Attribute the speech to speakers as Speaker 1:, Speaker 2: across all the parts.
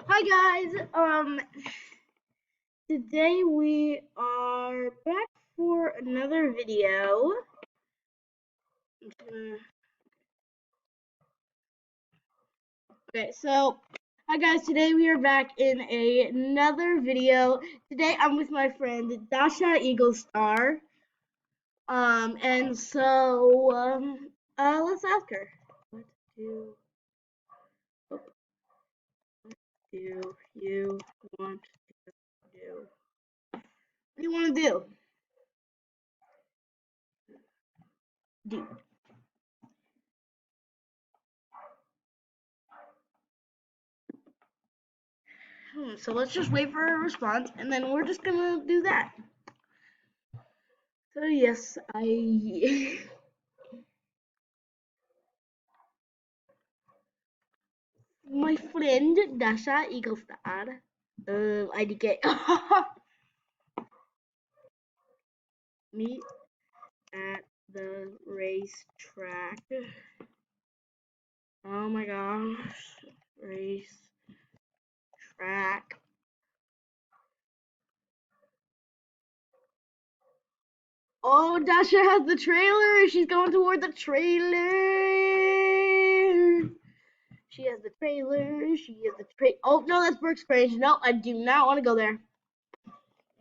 Speaker 1: Hi guys. Today we are back for another video. Okay, so hi guys. Today we are back in another video. Today I'm with my friend Dasha Eagle Star. And so let's ask her. What do what do you want to do? What do you want to do? Do. So let's just wait for a response, and then we're just gonna do that. So yes, my friend Dasha Eaglestar, IDK, meet at the racetrack. Oh my gosh, race track. Oh, Dasha has the trailer. She's going toward the trailer. She has the trailer. She has the Oh no, that's Brooks Grange. No, I do not want to go there.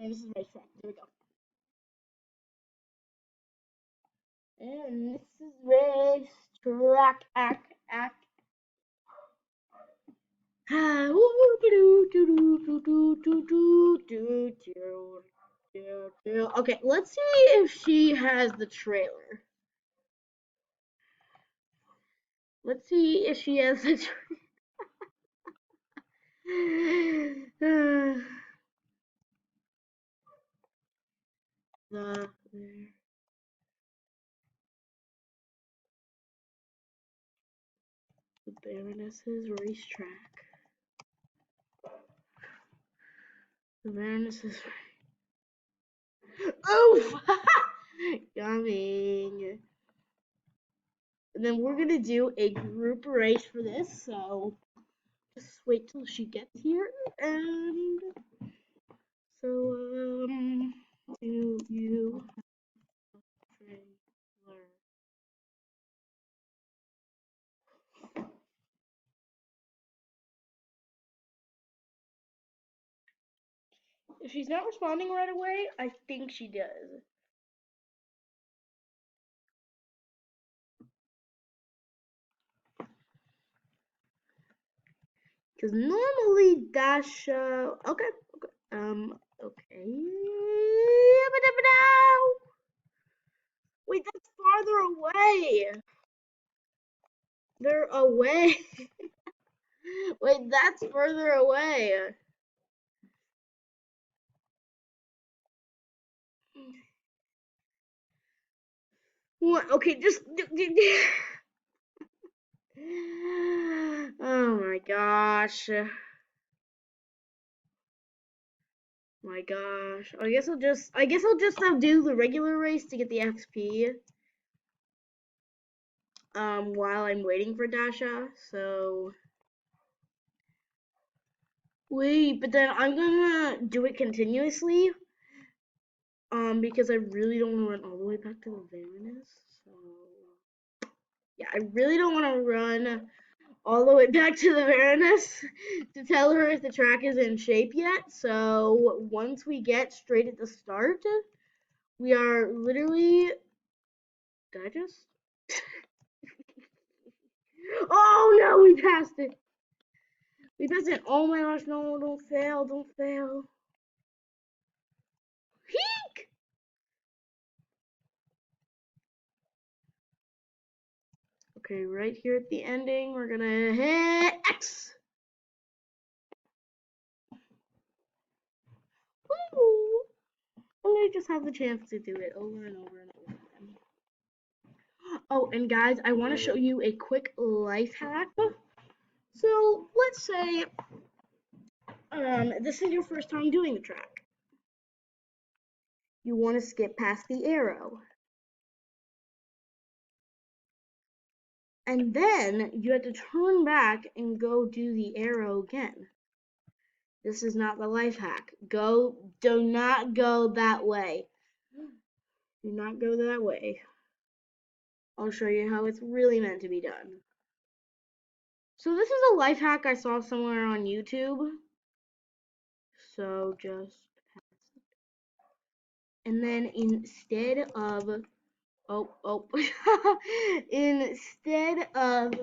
Speaker 1: And this is racetrack. There we go. And this is racetrack. Okay, let's see if she has the trailer. Let's see if she has the trailer. the Baroness's racetrack. The Baroness's. Oof! Coming. And then we're gonna do a group race for this, so just wait till she gets here. And so, do you trailer? If she's not responding right away, I think she does. Because normally Dasha. Okay. Okay. Wait, that's farther away. They're away. Wait, that's further away. What? Okay, just. Oh my gosh. My gosh. I guess I'll just do the regular race to get the XP. While I'm waiting for Dasha. So wait, but then I'm gonna do it continuously. Because I really don't want to run all the way back to the Varanus. So yeah, I really don't want to run all the way back to the Varanus to tell her if the track is in shape yet. So once we get straight at the start, we are literally. Did I just? Oh no, we passed it. We passed it. Oh my gosh, no, don't fail, don't fail. Heek! Okay, right here at the ending, we're gonna hit X. Woo! And I just have the chance to do it over and over and over again. Oh, and guys, I want to show you a quick life hack. So let's say this is your first time doing the track. You want to skip past the arrow. And then you have to turn back and go do the arrow again. This is not the life hack. Do not go that way. Do not go that way. I'll show you how it's really meant to be done. So this is a life hack I saw somewhere on YouTube. So just pass it. And then instead of instead of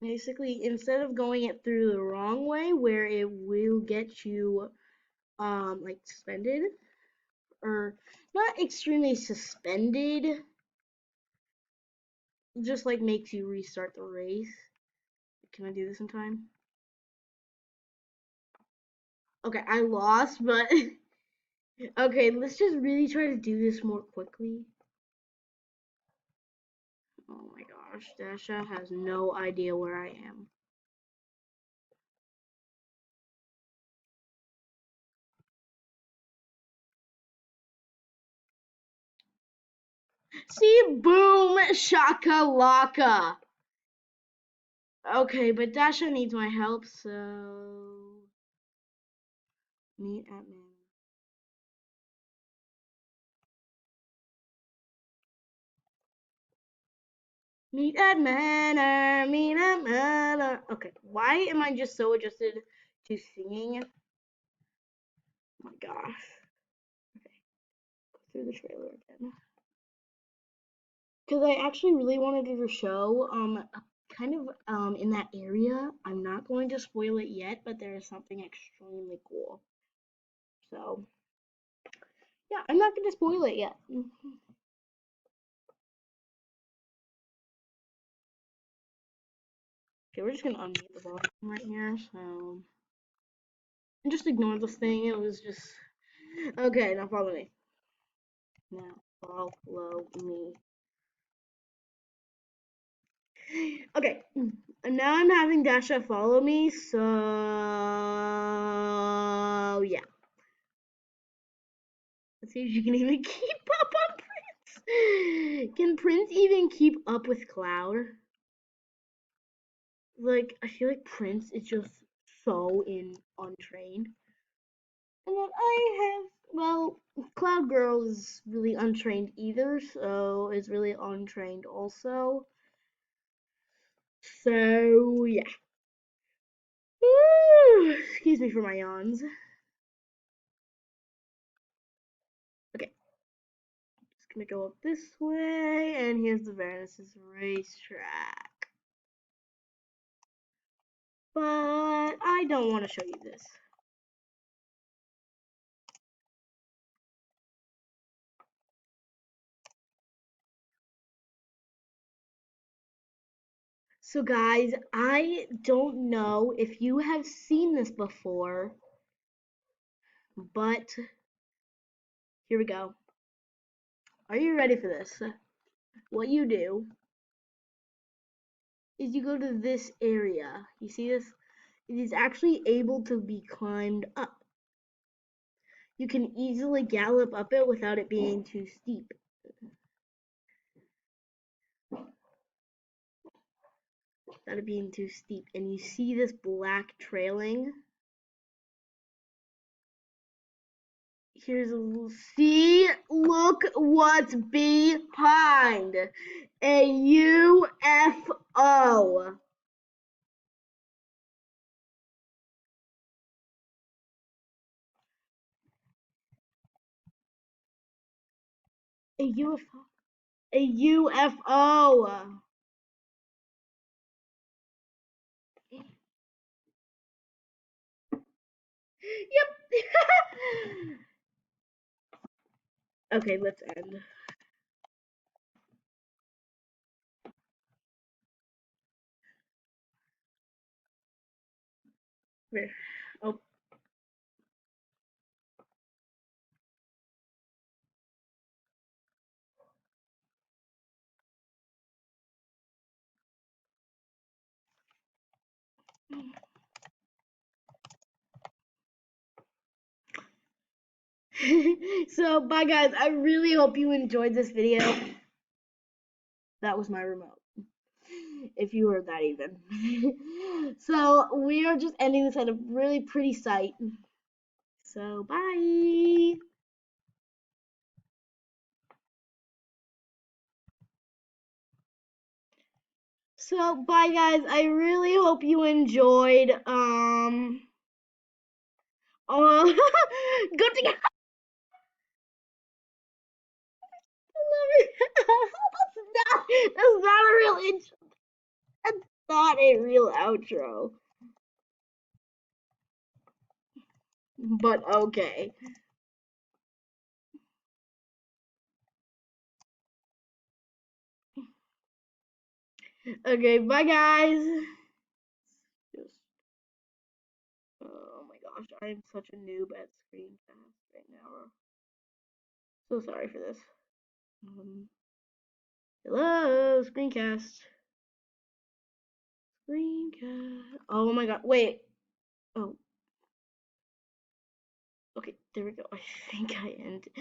Speaker 1: basically instead of going it through the wrong way where it will get you like suspended or not extremely suspended, just like makes you restart the race. Can I do this in time? Okay, I lost, but okay, let's just really try to do this more quickly. Oh my gosh, Dasha has no idea where I am. See, boom, shakalaka. Okay, but Dasha needs my help, so meet at man. Meet at Manor, meet at Manor. Okay, why am I just so adjusted to singing? Oh my gosh. Okay, go through the trailer again. Because I actually really wanted to show kind of in that area. I'm not going to spoil it yet, but there is something extremely cool. So yeah, I'm not going to spoil it yet. Okay, we're just gonna unmute the volume right here, so and just ignore this thing. It was just okay. Now follow me. Now follow me. Okay, and now I'm having Dasha follow me. So yeah, let's see if she can even keep up on Prince. Can Prince even keep up with Cloud? Like I feel like Prince is just so untrained. And then I have, well, Cloud Girl is really untrained either, so is really untrained also. So, yeah. Woo! Excuse me for my yawns. Okay, just gonna go up this way, and here's the Vanis's racetrack. But I don't want to show you this. So guys, I don't know if you have seen this before, but here we go. Are you ready for this? What you do is you go to this area. You see this? It is actually able to be climbed up. You can easily gallop up it without it being too steep. Without it being too steep. And you see this black trailing? Here's a see, look what's behind. A UFO. A UFO. A UFO. Yep. Okay, let's end. Here. Oh. So, bye guys. I really hope you enjoyed this video. That was my remote. if you heard that even. So we are just ending this at a really pretty sight. So bye. So bye guys. I really hope you enjoyed. Go together. That's not a real intro. That's not a real outro. But okay. Okay, bye guys. Just oh my gosh, I am such a noob at screencast right now. So sorry for this. Um, hello, screencast. Screencast. Oh my god, wait. Oh, okay, there we go. I think I ended.